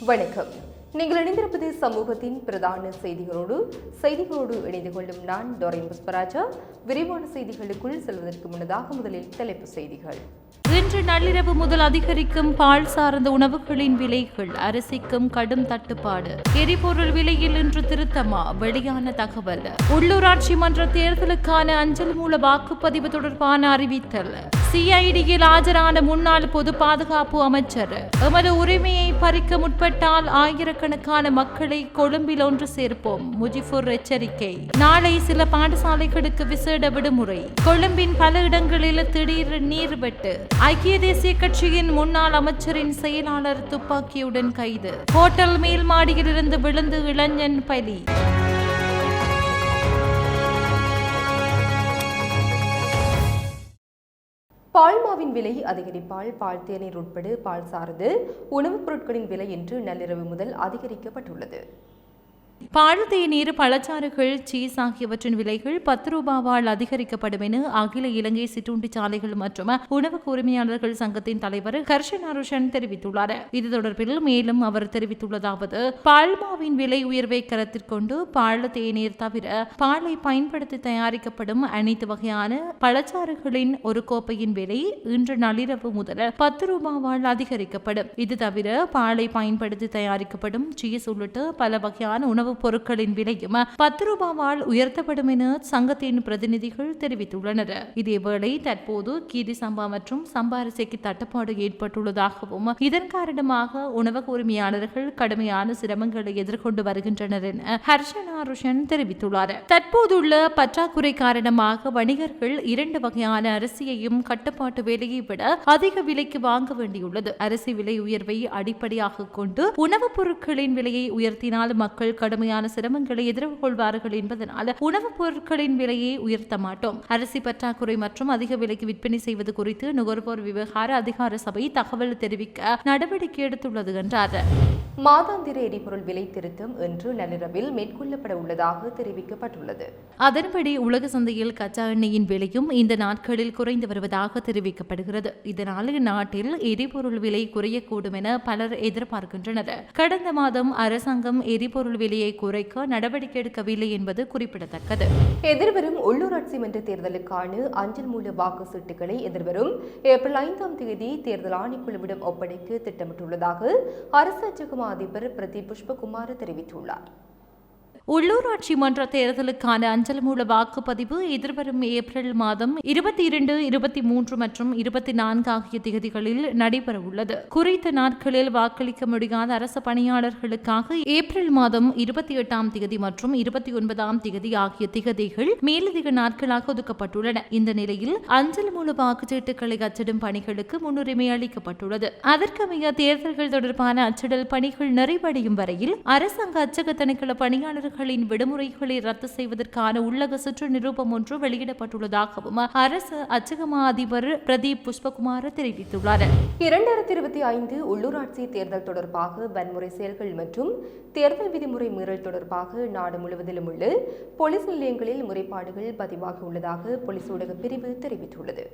வணக்கம். நீங்கள் இணைந்திருப்பது சமூகத்தின் பிரதான செய்திகளோடு இணைந்து கொள்ளும் நான் டோரின் புஷ்பராஜா. விரிவான செய்திகளுக்குள் செல்வதற்கு முன்னதாக முதலில் தலைப்புச் செய்திகள். இன்று நள்ளிரவு முதல் அதிகரிக்கும் பால் சார்ந்த உணவுகளின் விலைகள், அரிசிக்கும் கடும் தட்டுப்பாடு. எரிபொருள் விலையில் இன்று திருத்தமா? வெளியான தகவல். உள்ளூராட்சி மன்ற தேர்தலுக்கான அஞ்சல் மூல வாக்குப்பதிவு தொடர்பான அறிவித்தல். சிஐடியில் ஆஜரான முன்னாள் பொது பாதுகாப்பு அமைச்சர். எமது உரிமையை பறிக்க முற்பட்டால் ஆயிரக்கணக்கான மக்களை கொழும்பில் ஒன்று சேர்ப்போம், முஜிபுர் எச்சரிக்கை. நாளை சில பாடசாலைகளுக்கு விசேட விடுமுறை. கொழும்பின் பல இடங்களில் திடீர் நீர்வெட்டு. ஐக்கிய தேசிய கட்சியின் முன்னாள் அமைச்சரின் செயலாளர் துப்பாக்கியுடன் கைது. ஹோட்டல் மேல் மாடியிலிருந்து விழுந்து இளைஞன் பலி. பால்மாவின் விலை அதிகரிப்பால் பால் தேநீர் உட்பட பால் சார்ந்து உணவுப் பொருட்களின் விலை இன்று நள்ளிரவு முதல் அதிகரிக்கப்பட்டுள்ளது. பால் தேநீர், பழச்சாறுகள், சீஸ் ஆகியவற்றின் விலைகள் 10 ரூபாவால் அதிகரிக்கப்படும் என அகில இலங்கை சிற்றுண்டி சாலைகள் மற்றும் உணவு உரிமையாளர்கள் சங்கத்தின் தலைவர் கர்ஷன் அருஷன் தெரிவித்துள்ளார். இது தொடர்பில் மேலும் அவர் தெரிவித்துள்ளதாவது: பால்மாவின் விலை உயர்வை கருத்தில் கொண்டு பால் தேநீர் தவிர பாலை பயன்படுத்தி தயாரிக்கப்படும் அனைத்து வகையான பழச்சாறுகளின் ஒரு கோப்பையின் விலை இன்று நள்ளிரவு முதல் 10 ரூபாவால் அதிகரிக்கப்படும். இது தவிர பாலை பயன்படுத்தி தயாரிக்கப்படும் சீஸ் உள்ளிட்ட பல வகையான உணவு பொருட்களின் விலையும் 10 ரூபாவால் உயர்த்தப்படும் என சங்கத்தின் பிரதிநிதிகள் தெரிவித்துள்ளனர். இதேவேளை தற்போது கீரி சம்பா மற்றும் சம்பா அரிசிக்கு தட்டுப்பாடு ஏற்பட்டுள்ளதாகவும் இதன் காரணமாக உணவக உரிமையாளர்கள் கடுமையான சிரமங்களை எதிர்கொண்டு வருகின்றனர் என ஹர்ஷன் ஆருஷன் தெரிவித்துள்ளார். தற்போதுள்ள பற்றாக்குறை காரணமாக வணிகர்கள் 2 வகையான அரிசியையும் கட்டுப்பாட்டு விலையை விட அதிக விலைக்கு வாங்க வேண்டியுள்ளது. அரிசி விலை உயர்வை அடிப்படையாக கொண்டு உணவுப் பொருட்களின் விலையை உயர்த்தினால் மக்கள் கடுமையான சிரமங்களை எதிர்கொள்வார்கள் என்பதனால் உணவுப் பொருட்களின் விலையை உயர்த்த மாட்டோம். அரிசி பற்றாக்குறை மற்றும் அதிக விலைக்கு விற்பனை செய்வது குறித்து நுகர்வோர் விவகார அதிகார சபை தகவல் தெரிவிக்க நடவடிக்கை எடுத்துள்ளது என்றார். மாதாந்திர எரிபொருள் விலை திருத்தம் இன்று நள்ளிரவில் மேற்கொள்ளப்பட உள்ளதாக தெரிவிக்கப்பட்டுள்ளது. அதன்படி உலக சந்தையில் கச்சா எண்ணெயின் விலையும் இந்த நாட்களில் குறைந்து வருவதாக தெரிவிக்கப்படுகிறது. இதனால் நாட்டில் எரிபொருள் விலை குறையக்கூடும் என பலர் எதிர்பார்க்கின்றனர். கடந்த மாதம் அரசாங்கம் எரிபொருள் விலையை குறைக்க நடவடிக்கை எடுக்கவில்லை என்பது குறிப்பிடத்தக்கது. எதிர்வரும் உள்ளூராட்சி மன்ற தேர்தலுக்கான அஞ்சல் மூல வாக்கு சீட்டுகளை எதிர்வரும் ஏப்ரல் 5ஆம் தேதி தேர்தல் ஆணைக்குழுவிடம் ஒப்படைக்க திட்டமிட்டுள்ளதாக அரசு அச்சகமா அதிபர் பிரதீப் புஷ்பகுமார் தெரிவித்துள்ளார். உள்ளூராட்சி மன்ற தேர்தலுக்கான அஞ்சல் மூல வாக்குப்பதிவு எதிர்வரும் ஏப்ரல் மாதம் 22, 23 மற்றும் 24 ஆகிய திகதிகளில் நடைபெறவுள்ளது. குறித்த நாட்களில் வாக்களிக்க முடியாத அரசு பணியாளர்களுக்காக ஏப்ரல் மாதம் 28ஆம் திகதி மற்றும் 29ஆம் திகதி ஆகிய திகதிகள் மேலதிக நாட்களாக ஒதுக்கப்பட்டுள்ளன. இந்த நிலையில் அஞ்சல் மூல வாக்குச்சீட்டுகளை அச்சிடும் பணிகளுக்கு முன்னுரிமை அளிக்கப்பட்டுள்ளது. அதற்கமைய தேர்தல்கள் தொடர்பான அச்சிடல் பணிகள் நிறைவடையும் வரையில் அரசாங்க அச்சக திணைக்கள பணியாளர்கள் விடுமுறைகளை ரத்து செய்வதற்கான உள்ளக சுற்று நிரூபம் ஒன்று வெளியிடப்பட்டுள்ளதாகவும் அரசு அச்சகமா அதிபர் பிரதீப் புஷ்பகுமார் தெரிவித்துள்ளார். 2025 உள்ளூராட்சி தேர்தல் தொடர்பாக வன்முறை செயல்கள் மற்றும் தேர்தல் விதிமுறை மீறல் தொடர்பாக நாடு முழுவதிலும் உள்ள போலீஸ் நிலையங்களில் முறைப்பாடுகள் பதிவாகியுள்ளதாக போலீஸ் ஊடக பிரிவு தெரிவித்துள்ளது.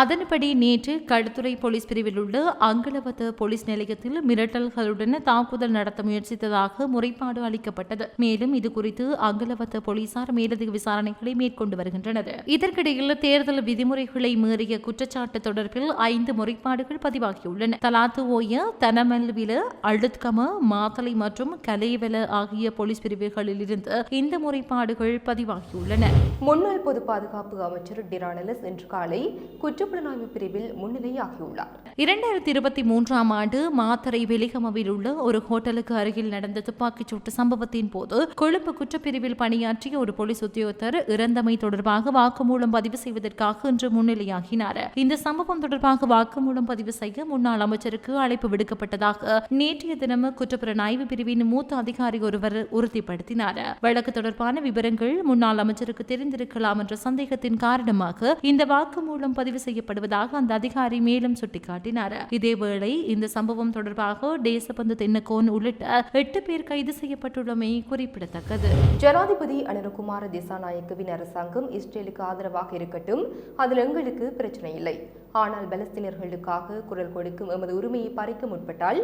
அதன்படி நேற்று களுத்துறை போலீஸ் பிரிவில் உள்ள அங்கலவத்த போலீஸ் நிலையத்தில் மிரட்டல்களுடன் தாக்குதல் நடத்த முயற்சித்ததாக முறைப்பாடு அளிக்கப்பட்டது. மேலும் இது குறித்து அங்கலவத்த போலீசார் மேலதிக விசாரணைகளை மேற்கொண்டு வருகின்றனர். இதற்கிடையில் தேர்தல் விதிமுறைகளை மீறிய குற்றச்சாட்டு தொடர்பில் 5 முறைப்பாடுகள் பதிவாகியுள்ளன. தலாத்து ஓய, தனமல்வில, அழுத்கம, மாத்தலை மற்றும் கலேவல ஆகிய போலீஸ் பிரிவுகளில் இருந்து இந்த முறைப்பாடுகள் பதிவாகியுள்ளன. முன்னாள் பொது பாதுகாப்பு அமைச்சர் டிரானலஸ் இன்று காலை குற்றப்புலனாய்வு பிரிவில் முன்னிலையாகியுள்ளார். 2023ஆம் ஆண்டு மாத்தறை வெலிகமவில் உள்ள ஒரு ஹோட்டலுக்கு அருகில் நடந்த துப்பாக்கிச் சூட்டு சம்பவத்தின் போது கொழும்பு குற்றப்பிரிவில் பணியாற்றிய ஒரு போலீஸ் உத்தியோகத்தர் இறந்தமை தொடர்பாக வாக்குமூலம் பதிவு செய்வதற்காக இன்று முன்னிலையாகினார். இந்த சம்பவம் தொடர்பாக வாக்குமூலம் பதிவு செய்ய முன்னாள் அமைச்சருக்கு அழைப்பு விடுக்கப்பட்டதாக நேற்றைய தினம் குற்றப்புலனாய்வு பிரிவின் மூத்த அதிகாரி ஒருவர் உறுதிப்படுத்தினார். வழக்கு தொடர்பான விவரங்கள் முன்னாள் அமைச்சருக்கு தெரிந்திருக்கலாம் என்ற சந்தேகத்தின் காரணமாக இந்த வாக்குமூலம் பதிவு செய்யப்படுவதாக அந்த அதிகாரி மேலும் சுட்டிக்காட்டினார். இதேவேளை இந்த சம்பவம் தொடர்பாக தேசபந்து தென்னகோன் உள்ளிட்ட 8 பேர் கைது செய்யப்பட்டுள்ளமை குறிப்பிடத்தக்கது. ஜனாதிபதி அனுரகுமார திசாநாயக்கவின் அரசாங்கம் இஸ்ரேலுக்கு ஆதரவாக இருக்கட்டும், அதில் எங்களுக்கு பிரச்சனை இல்லை. ஆனால் பலஸ்தீனர்களுக்காக குரல் கொடுக்கும் எமது உரிமையை பறிக்க முற்பட்டால்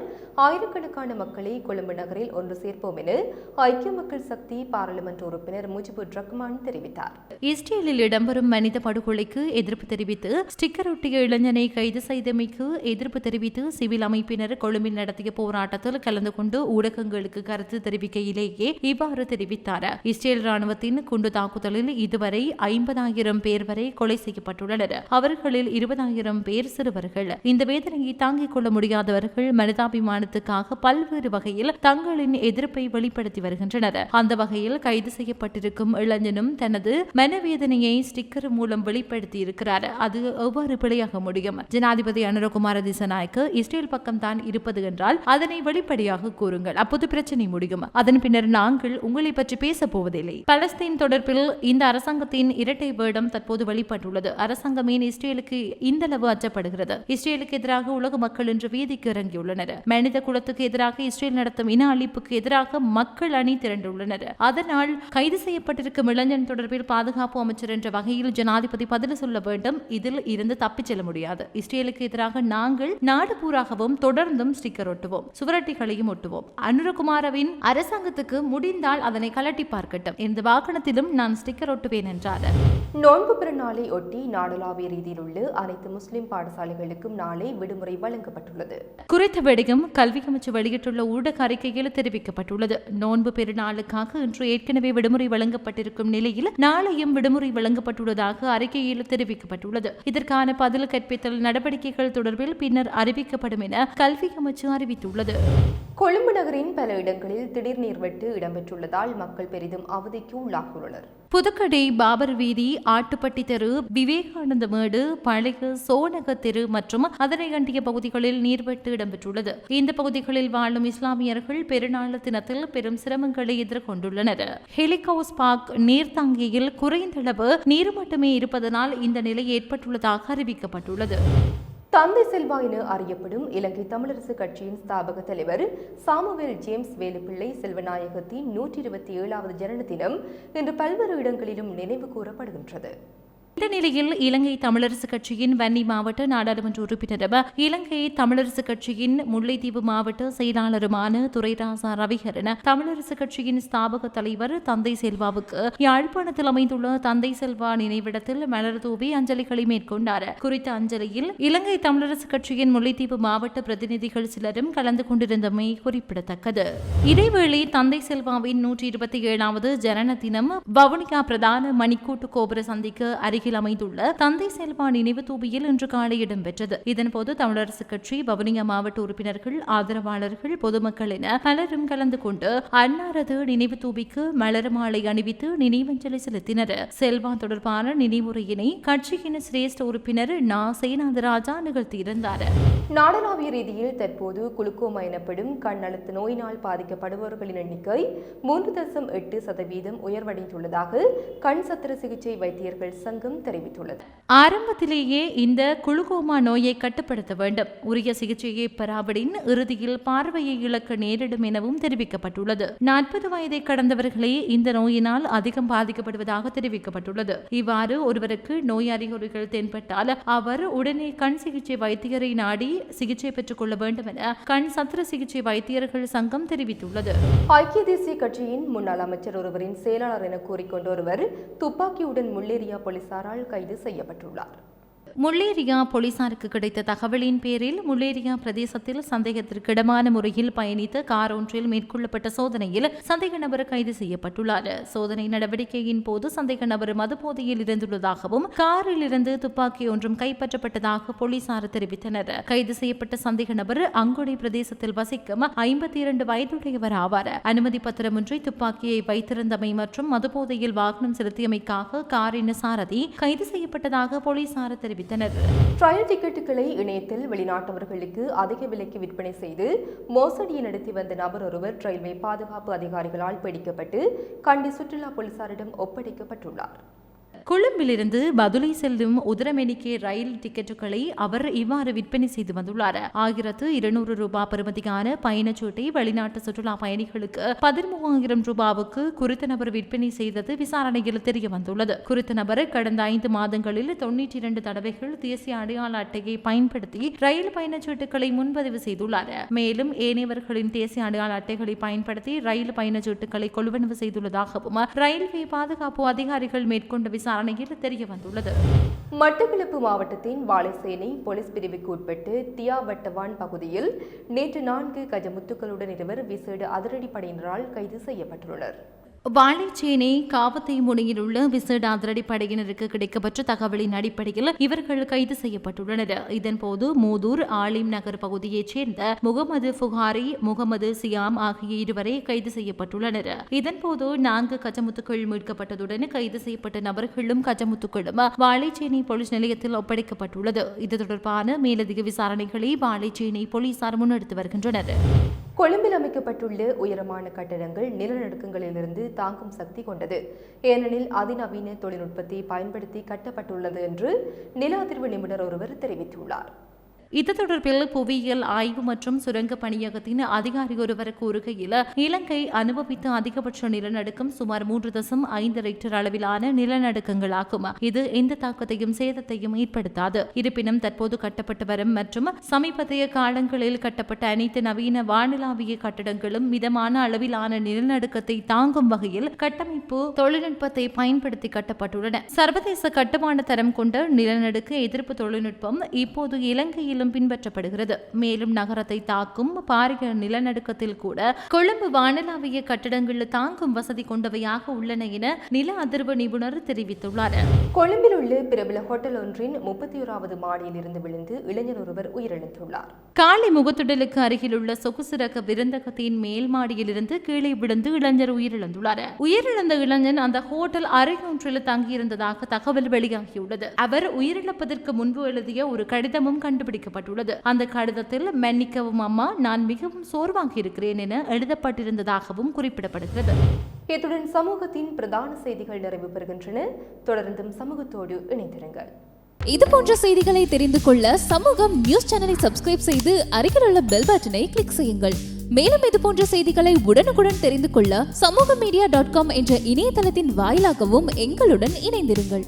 ஆயிரக்கணக்கான மக்களை கொழும்பு நகரில் ஒன்று சேர்ப்போம் என ஐக்கிய மக்கள் சக்தி பாராளுமன்ற உறுப்பினர் முஜிபுர் ரஹ்மான் தெரிவித்தார். இஸ்ரேலில் இடம்பெறும் மனித படுகொலைக்கு எதிர்ப்பு தெரிவித்து ஸ்டிக்கர் ஒட்டிய இளைஞனை கைது செய்தமைக்கு எதிர்ப்பு தெரிவித்து சிவில் அமைப்பினர் கொழும்பில் நடத்திய போராட்டத்தில் கலந்து கொண்டு ஊடகங்களுக்கு கருத்து தெரிவிக்கையிலேயே இவ்வாறு தெரிவித்தார். இஸ்ரேல் ராணுவத்தின் குண்டு தாக்குதலில் இதுவரை 50,000 பேர் வரை கொலை செய்யப்பட்டுள்ளனர். அவர்களில் 20,000 பேர் சிறுவர்கள். இந்த வேதனையை தாங்கிக் கொள்ள முடியாதவர்கள் மனிதாபிமானத்துக்காக பல்வேறு வகையில் தங்களின் எதிர்ப்பை வெளிப்படுத்தி வருகின்றனர். அந்த வகையில் கைது செய்யப்பட்டிருக்கும் இளைஞனும் தனது மனவேதனையை ஸ்டிக்கர் மூலம் வெளிப்படுத்தி இருக்கிறார். அது எவ்வாறு பிழையாக முடியும்? ஜனாதிபதி அனுரகுமார திசாநாயக்க இஸ்ரேல் பக்கம் தான் இருப்பது என்றால் அதனை வெளிப்படையாக கூறுங்கள், அப்போது பிரச்சனை முடியும். அதன் பின்னர் நாங்கள் உங்களை பற்றி பேசப் போவதில்லை. பலஸ்தீன் தொடர்பில் இந்த அரசாங்கத்தின் இரட்டை வேடம் தற்போது வெளிப்பட்டுள்ளது. அரசாங்கம் ஏன் இஸ்ரேலுக்கு இந்த அளவு அச்சப்படுகிறது? இஸ்ரேலுக்கு எதிராக உலக மக்கள் இன்று வீதிக்கு இறங்கியுள்ளனர். மனித குலத்துக்கு எதிராக இஸ்ரேல் நடத்தும் இன அழிப்புக்கு எதிராக மக்கள் அணி திரண்டுள்ளனர். அதனால் கைது செய்யப்பட்டிருக்கும் இளைஞன் தொடர்பில் பாதுகாப்பு அமைச்சர் என்ற வகையில் ஜனாதிபதி பதில் சொல்ல வேண்டும். இதில் இருந்து தப்பிச் செல்ல முடியாது. இஸ்ரேலுக்கு எதிராக நாங்கள் நாடு பூராகவும் தொடர்ந்தும் ஸ்டிக்கர் ஒட்டுவோம், சுவரொட்டிகளையும் ஒட்டுவோம். அனுரகுமாரவின் அரசாங்கத்துக்கு முடிந்தால் அதனை கலட்டி பார்க்கட்டும். இந்த வாகனத்திலும் நான் ஸ்டிக்கர் ஒட்டுவேன் என்றார். நோன்பு பெருநாளை ஒட்டி நாடளாவிய ரீதியில் உள்ள அனைத்து முஸ்லிம் பாடசாலைகளுக்கும் நாளை விடுமுறை வழங்கப்பட்டுள்ளது. குறித்த விடயம் கல்வி அமைச்சு வெளியிட்டுள்ள ஊடக அறிக்கையில் தெரிவிக்கப்பட்டுள்ளது. நோன்பு பெருநாளுக்காக இன்று ஏற்கனவே விடுமுறை வழங்கப்பட்டிருக்கும் நிலையில் நாளையும் விடுமுறை வழங்கப்பட்டுள்ளதாக அறிக்கையில் தெரிவிக்கப்பட்டுள்ளது. இதற்கான பதில் கற்பித்தல் நடவடிக்கைகள் தொடர்பில் பின்னர் அறிவிக்கப்படும் என கல்வி அமைச்சு அறிவித்துள்ளது. கொழும்பு நகரின் பல இடங்களில் திடீர் நீர்வெட்டு இடம்பெற்றுள்ளதால் மக்கள் பெரிதும் அவதிக்கு உள்ளாகியுள்ளனர். புதுக்கடை பாபர் வீதி, ஆட்டுப்பட்டி தெரு, விவேகானந்த மேடு, பழைய சோனக தெரு மற்றும் அதனை அண்டிய பகுதிகளில் நீர்வெட்டு இடம்பெற்றுள்ளது. இந்த பகுதிகளில் வாழும் இஸ்லாமியர்கள் பெருநாள் தினத்தில் பெரும் சிரமங்களை எதிர்கொண்டுள்ளனர். ஹெலிகாஸ் பார்க் நீர்த்தாங்கியில் குறைந்தளவு நீர் மட்டுமே இருப்பதனால் இந்த நிலை ஏற்பட்டுள்ளதாக அறிவிக்கப்பட்டுள்ளது. தந்தை செல்வா என அறியப்படும் இலங்கை தமிழரசு கட்சியின் ஸ்தாபக தலைவர் சாமுவேல் ஜேம்ஸ் வேலுப்பிள்ளை செல்வநாயகத்தின் 127வது ஜனன தினம் இன்று பல்வேறு இடங்களிலும் நினைவு கூறப்படுகின்றது. இந்த நிலையில் இலங்கை தமிழரசு கட்சியின் வன்னி மாவட்ட நாடாளுமன்ற உறுப்பினரும் இலங்கை தமிழரசு கட்சியின் முல்லைத்தீவு மாவட்ட செயலாளருமான துரைராசா ரவிகரன் தமிழரசு கட்சியின் ஸ்தாபக தலைவர் தந்தை செல்வாவுக்கு யாழ்ப்பாணத்தில் அமைந்துள்ள தந்தை செல்வா நினைவிடத்தில் மலர் தூவி அஞ்சலிகளை மேற்கொண்டார். குறித்த அஞ்சலியில் இலங்கை தமிழரசு கட்சியின் முல்லைத்தீவு மாவட்ட பிரதிநிதிகள் சிலரும் கலந்து கொண்டிருந்தமை குறிப்பிடத்தக்கது. இதேவேளை தந்தை செல்வாவின் 127வது ஜனன தினம் வவுனியா பிரதான மணிக்கூட்டு கோபுர சந்திக்கு அருகில் அமைந்துள்ள தந்தை செல்வா நினைவு தூபியில் இன்று காலை இடம்பெற்றது. இதன்போது தமிழரசு கட்சி வவுனியா மாவட்ட உறுப்பினர்கள், ஆதரவாளர்கள், பொதுமக்கள் என பலரும் கலந்து கொண்டு அன்னாரது நினைவு தூபிக்கு மலர் மாலை அணிவித்து நினைவஞ்சலி செலுத்தினர். செல்வா தொடர்பான நினைவுரையினை கட்சியின் சிரேஷ்ட உறுப்பினர் நா. சேனாந்தராஜா நிகழ்த்தியிருந்தார். நாடளாவிய ரீதியில் தற்போது குளுக்கோமா எனப்படும் கண் அழுத்த நோயினால் பாதிக்கப்படுபவர்களின் எண்ணிக்கை 3.8% உயர்வடைந்துள்ளதாக கண் சத்திர சிகிச்சை வைத்தியர்கள் சங்கம் தெரிவித்துள்ளது. ஆரம்பத்திலேயே இந்த குளுக்கோமா நோயை கட்டுப்படுத்த வேண்டும். உரிய சிகிச்சையை பெறாவிடின் இறுதியில் பார்வையை இழக்க நேரிடும் எனவும் தெரிவிக்கப்பட்டுள்ளது. 40 வயதை கடந்தவர்களே இந்த நோயினால் அதிகம் பாதிக்கப்படுவதாக தெரிவிக்கப்பட்டுள்ளது. இவ்வாறு ஒருவருக்கு நோய் அறிகுறிகள் தென்பட்டால் அவர் உடனே கண் சிகிச்சை வைத்தியரை நாடி சிகிச்சை பெற்றுக் கொள்ள வேண்டும் என கண் சத்திர சிகிச்சை வைத்தியர்கள் சங்கம் தெரிவித்துள்ளது. ஐக்கிய தேசிய கட்சியின் முன்னாள் அமைச்சர் ஒருவரின் செயலாளர் என கூறிக்கொண்ட ஒருவர் துப்பாக்கியுடன் முள்ளேறிய போலீசாரால் கைது செய்யப்பட்டுள்ளார். முள்ளேரியா போலீசாருக்கு கிடைத்த தகவலின் பேரில் முள்ளேரியா பிரதேசத்தில் சந்தேகத்திற்கிடமான முறையில் பயணித்த கார் ஒன்றில் மேற்கொள்ளப்பட்ட சோதனையில் சந்தேக நபர் கைது செய்யப்பட்டுள்ளார். சோதனை நடவடிக்கையின் போது சந்தேக நபர் மதுபோதையில் இருந்துள்ளதாகவும் காரில் இருந்து துப்பாக்கி ஒன்றும் கைப்பற்றப்பட்டதாக போலீசார் தெரிவித்தனர். கைது செய்யப்பட்ட சந்தேக நபர் அங்கொடை பிரதேசத்தில் வசிக்கும் 52 வயதுடையவர் ஆவார். அனுமதி பத்திரமின்றி துப்பாக்கியை வைத்திருந்தமை மற்றும் மதுபோதையில் வாகனம் செலுத்தியமைக்காக காரின் சாரதி கைது செய்யப்பட்டதாக போலீசார் தெரிவித்தனர். ட்ரையல் டிக்கெட்டுகளை இணையத்தில் வெளிநாட்டவர்களுக்கு அதிக விலைக்கு விற்பனை செய்து மோசடியை நடத்தி வந்த நபர் ஒருவர் ரயில்வே பாதுகாப்பு அதிகாரிகளால் பிடிக்கப்பட்டு கண்டி சுற்றுலா போலீசாரிடம் ஒப்படைக்கப்பட்டுள்ளார். கொழும்பிலிருந்து பதுளை செல்லும் உதரமெனிக்கே ரயில் டிக்கெட்டுகளை அவர் இவ்வாறு விற்பனை செய்து வந்துள்ளார். 1200 ரூபாய் பெறுமதியான பயணச்சீட்டை வெளிநாட்டு சுற்றுலா பயணிகளுக்கு 13,000 ரூபாவுக்கு குறித்த நபர் விற்பனை செய்தது விசாரணையில் தெரிய வந்துள்ளது. குறித்த நபர் கடந்த 5 மாதங்களில் 92 தடவைகள் தேசிய அடையாள அட்டையை பயன்படுத்தி ரயில் பயணச்சீட்டுகளை முன்பதிவு செய்துள்ளார். மேலும் ஏனையவர்களின் தேசிய அடையாள அட்டைகளை பயன்படுத்தி ரயில் பயணச்சீட்டுகளை கொள்வனவு செய்துள்ளதாகவும் ரயில்வே பாதுகாப்பு அதிகாரிகள் மேற்கொண்ட விசாரணையில் தெரிய வந்துள்ளது. மட்டக்களப்பு மாவட்டத்தின் வாழைச்சேனை போலீஸ் பிரிவுக்கு உட்பட்டு தியாவட்டவான் பகுதியில் நேற்று 4 கஜமுத்துக்களுடன் இருவர் விசேட அதிரடிப்படையினரால் கைது செய்யப்பட்டுள்ளனர். வாழைச்சேனை காவத்தை முனையில் உள்ள விசேட அதிரடிப்படையினருக்கு கிடைக்கப்பட்ட தகவலின் அடிப்படையில் இவர்கள் கைது செய்யப்பட்டுள்ளனர். இதன்போது மூதூர் ஆலிம் நகர் பகுதியைச் சேர்ந்த முகமது புகாரி, முகமது சியாம் ஆகிய இருவரை கைது செய்யப்பட்டுள்ளனர். இதன்போது 4 கஜமுத்துக்கள் மீட்கப்பட்டதுடன் கைது செய்யப்பட்ட நபர்களும் கஜமுத்துக்களும் வாழைச்சேனை போலீஸ் நிலையத்தில் ஒப்படைக்கப்பட்டுள்ளது. இது தொடர்பான மேலதிக விசாரணைகளை வாழைச்சேனை போலீசார் முன்னெடுத்து வருகின்றனர். கொழும்பில் அமைக்கப்பட்டுள்ள உயரமான கட்டடங்கள் நிலநடுக்கங்களிலிருந்து தாங்கும் சக்தி கொண்டது. ஏனெனில் அதிநவீன தொழில்நுட்பத்தை பயன்படுத்தி கட்டப்பட்டுள்ளது என்று நில அதிர்வு நிபுணர் ஒருவர் தெரிவித்துள்ளார். இது தொடர்பில் புவியியல் ஆய்வு மற்றும் சுரங்க பணியகத்தின் அதிகாரி ஒருவர் கூறுகையில், இலங்கை அனுபவித்த அதிகபட்ச நிலநடுக்கம் சுமார் 3.5 ரெக்டர் அளவிலான நிலநடுக்கங்களாகும். இது எந்த தாக்கத்தையும் சேதத்தையும் ஏற்படுத்தாது. இருப்பினும் தற்போது கட்டப்பட்டு வரும் மற்றும் சமீபத்திய காலங்களில் கட்டப்பட்ட அனைத்து நவீன வானிலாவிய கட்டடங்களும் மிதமான அளவிலான நிலநடுக்கத்தை தாங்கும் வகையில் கட்டமைப்பு தொழில்நுட்பத்தை பயன்படுத்தி கட்டப்பட்டுள்ளன. சர்வதேச கட்டுமான தரம் கொண்ட நிலநடுக்க எதிர்ப்பு தொழில்நுட்பம் இப்போது இலங்கையில் பின்பற்றப்படுகிறது. மேலும் நகரத்தை தாக்கும் பாரிய நிலநடுக்கத்தில் கூட கொழும்பு வானளாவிய கட்டடங்கள் தாங்கும் வசதி கொண்டவையாக உள்ளன என நில அதிர்வு நிபுணர் தெரிவித்துள்ளார். கொழும்பில் உள்ள பிரபல ஹோட்டல் ஒன்றின் 31வது மாடியில் இருந்து விழுந்து இளைஞர் ஒருவர் உயிரிழந்துள்ளார். காலை முகத்துடலுக்கு அருகில் உள்ள சொகுசு ரக விருந்தகத்தின் மேல் மாடியில் இருந்து கீழே விழுந்து இளைஞர் உயிரிழந்துள்ளார். உயிரிழந்த இளைஞன் அந்த ஹோட்டல் அறையொன்றில் தங்கியிருந்ததாக தகவல் வெளியாகியுள்ளது. அவர் உயிரிழப்பதற்கு முன்பு எழுதிய ஒரு கடிதமும் கண்டுபிடிக்க அந்த கடிதத்தில் மன்னிக்கவும் அம்மா, நான் மிகவும் சோர்வாகி இருக்கிறேன் என எழுதப்பட்டிருந்ததாகவும் குறிப்பிடப்படுகிறது. இத்துடன் சமூகத்தின் பிரதான செய்திகள் நிறைவு பெறுகின்றன. தொடர்ந்தும் சமூகத்தோடு இணைந்திருங்கள். இது போன்ற செய்திகளை தெரிந்து கொள்ள சமூகம் நியூஸ் சேனலை சப்ஸ்கிரைப் செய்து அருகில் உள்ள பெல் பட்டனை கிளிக் செய்யுங்கள். மேலும் இது போன்ற செய்திகளை உடனுக்குடன் தெரிந்து கொள்ள சமூகமீடியா.com என்ற இணையதளத்தின் வாயிலாகவும் எங்களுடன் இணைந்திருங்கள்.